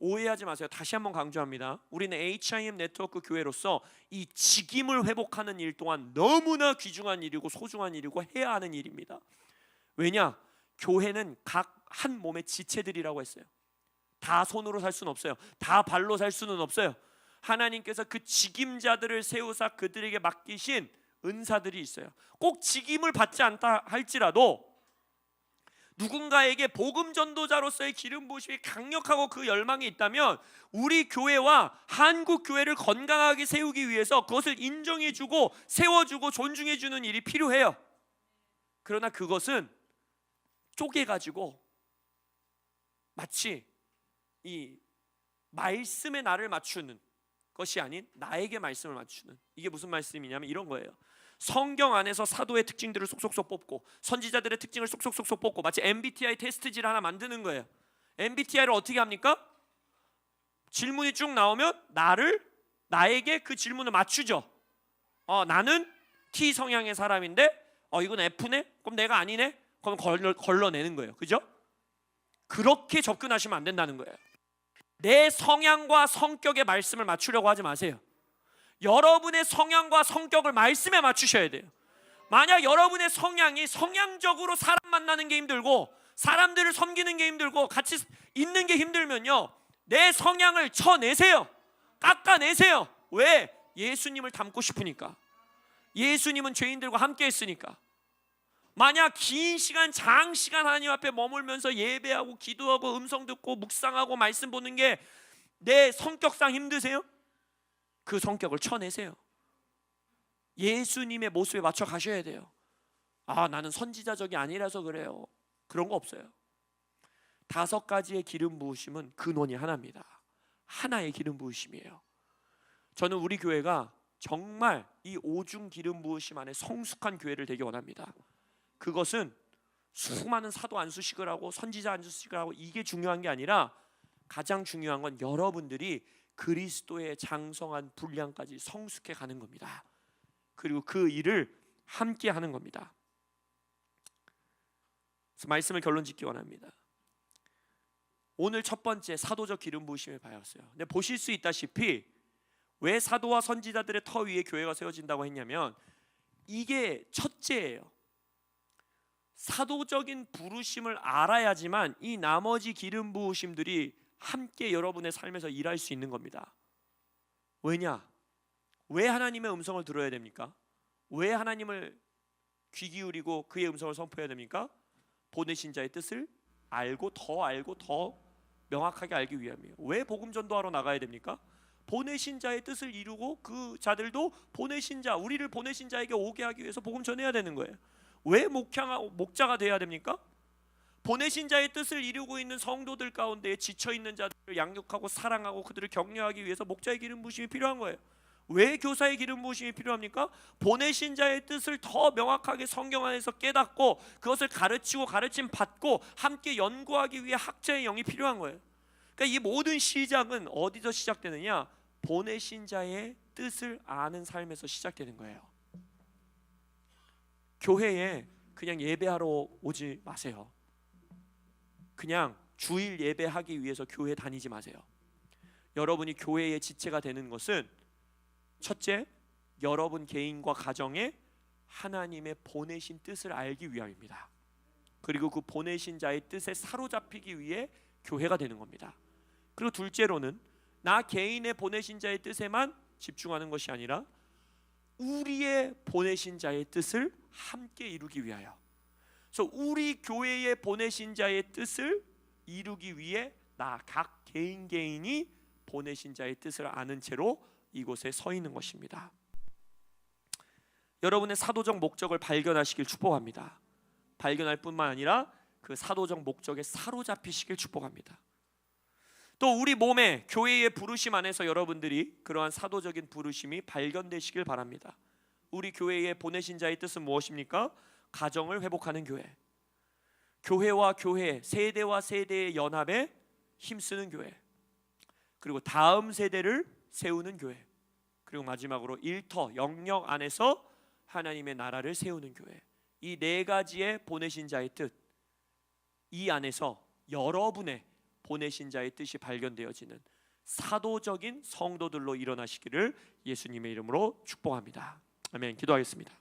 오해하지 마세요. 다시 한번 강조합니다. 우리는 HIM 네트워크 교회로서 이 직임을 회복하는 일 또한 너무나 귀중한 일이고 소중한 일이고 해야 하는 일입니다. 왜냐? 교회는 각 한 몸의 지체들이라고 했어요. 다 손으로 살 수는 없어요. 다 발로 살 수는 없어요. 하나님께서 그 직임자들을 세우사 그들에게 맡기신 은사들이 있어요. 꼭 직임을 받지 않다 할지라도 누군가에게 복음 전도자로서의 기름 부으심이 강력하고 그 열망이 있다면 우리 교회와 한국 교회를 건강하게 세우기 위해서 그것을 인정해주고 세워주고 존중해주는 일이 필요해요. 그러나 그것은 쪼개가지고 마치 이 말씀에 나를 맞추는 것이 아닌 나에게 말씀을 맞추는, 이게 무슨 말씀이냐면 이런 거예요. 성경 안에서 사도의 특징들을 쏙쏙쏙 뽑고 선지자들의 특징을 쏙쏙쏙 뽑고 마치 MBTI 테스트지를 하나 만드는 거예요. MBTI를 어떻게 합니까? 질문이 쭉 나오면 나에게 그 질문을 맞추죠. 나는 T 성향의 사람인데 이건 F네? 그럼 내가 아니네? 그럼 걸러내는 거예요. 그죠? 그렇게 접근하시면 안 된다는 거예요. 내 성향과 성격의 말씀을 맞추려고 하지 마세요. 여러분의 성향과 성격을 말씀에 맞추셔야 돼요. 만약 여러분의 성향이 성향적으로 사람 만나는 게 힘들고 사람들을 섬기는 게 힘들고 같이 있는 게 힘들면요, 내 성향을 쳐내세요. 깎아내세요. 왜? 예수님을 닮고 싶으니까. 예수님은 죄인들과 함께 했으니까. 만약 긴 시간, 장시간 하나님 앞에 머물면서 예배하고 기도하고 음성 듣고 묵상하고 말씀 보는 게 내 성격상 힘드세요? 그 성격을 쳐내세요. 예수님의 모습에 맞춰 가셔야 돼요. 나는 선지자적이 아니라서 그래요. 그런 거 없어요. 5가지의 기름 부으심은 근원이 하나입니다. 하나의 기름 부으심이에요. 저는 우리 교회가 정말 이 5중 기름 부으심 안에 성숙한 교회를 되게 원합니다. 그것은 수많은 사도 안수식을 하고 선지자 안수식을 하고 이게 중요한 게 아니라 가장 중요한 건 여러분들이 그리스도의 장성한 분량까지 성숙해 가는 겁니다. 그리고 그 일을 함께 하는 겁니다. 그래서 말씀을 결론 짓기 원합니다. 오늘 첫 번째 사도적 기름 부으심을 배웠어요. 근데 보실 수 있다시피 왜 사도와 선지자들의 터 위에 교회가 세워진다고 했냐면 이게 첫째예요. 사도적인 부르심을 알아야지만 이 나머지 기름 부으심들이 함께 여러분의 삶에서 일할 수 있는 겁니다. 왜냐? 왜 하나님의 음성을 들어야 됩니까? 왜 하나님을 귀 기울이고 그의 음성을 선포해야 됩니까? 보내신 자의 뜻을 알고 더 명확하게 알기 위함이에요. 왜 복음 전도하러 나가야 됩니까? 보내신 자의 뜻을 이루고 그 자들도 보내신 자, 우리를 보내신 자에게 오게 하기 위해서 복음 전해야 되는 거예요. 왜 목자가 돼야 됩니까? 보내신 자의 뜻을 이루고 있는 성도들 가운데 지쳐있는 자들을 양육하고 사랑하고 그들을 격려하기 위해서 목자의 기름 부으심이 필요한 거예요. 왜 교사의 기름 부으심이 필요합니까? 보내신 자의 뜻을 더 명확하게 성경 안에서 깨닫고 그것을 가르치고 가르침 받고 함께 연구하기 위해 학자의 영이 필요한 거예요. 그러니까 이 모든 시작은 어디서 시작되느냐? 보내신 자의 뜻을 아는 삶에서 시작되는 거예요. 교회에 그냥 예배하러 오지 마세요. 그냥 주일 예배하기 위해서 교회 다니지 마세요. 여러분이 교회의 지체가 되는 것은 첫째, 여러분 개인과 가정에 하나님의 보내신 뜻을 알기 위함입니다. 그리고 그 보내신 자의 뜻에 사로잡히기 위해 교회가 되는 겁니다. 그리고 둘째로는 나 개인의 보내신 자의 뜻에만 집중하는 것이 아니라 우리의 보내신 자의 뜻을 함께 이루기 위하여, 그래서 우리 교회에 보내신 자의 뜻을 이루기 위해 나 각 개인이 보내신 자의 뜻을 아는 채로 이곳에 서 있는 것입니다. 여러분의 사도적 목적을 발견하시길 축복합니다. 발견할 뿐만 아니라 그 사도적 목적에 사로잡히시길 축복합니다. 또 우리 몸에 교회의 부르심 안에서 여러분들이 그러한 사도적인 부르심이 발견되시길 바랍니다. 우리 교회에 보내신 자의 뜻은 무엇입니까? 가정을 회복하는 교회, 교회와 교회, 세대와 세대의 연합에 힘쓰는 교회, 그리고 다음 세대를 세우는 교회, 그리고 마지막으로 일터, 영역 안에서 하나님의 나라를 세우는 교회. 이 4가지의 보내신 자의 뜻, 이 안에서 여러분의 보내신 자의 뜻이 발견되어지는 사도적인 성도들로 일어나시기를 예수님의 이름으로 축복합니다. 아멘. 기도하겠습니다.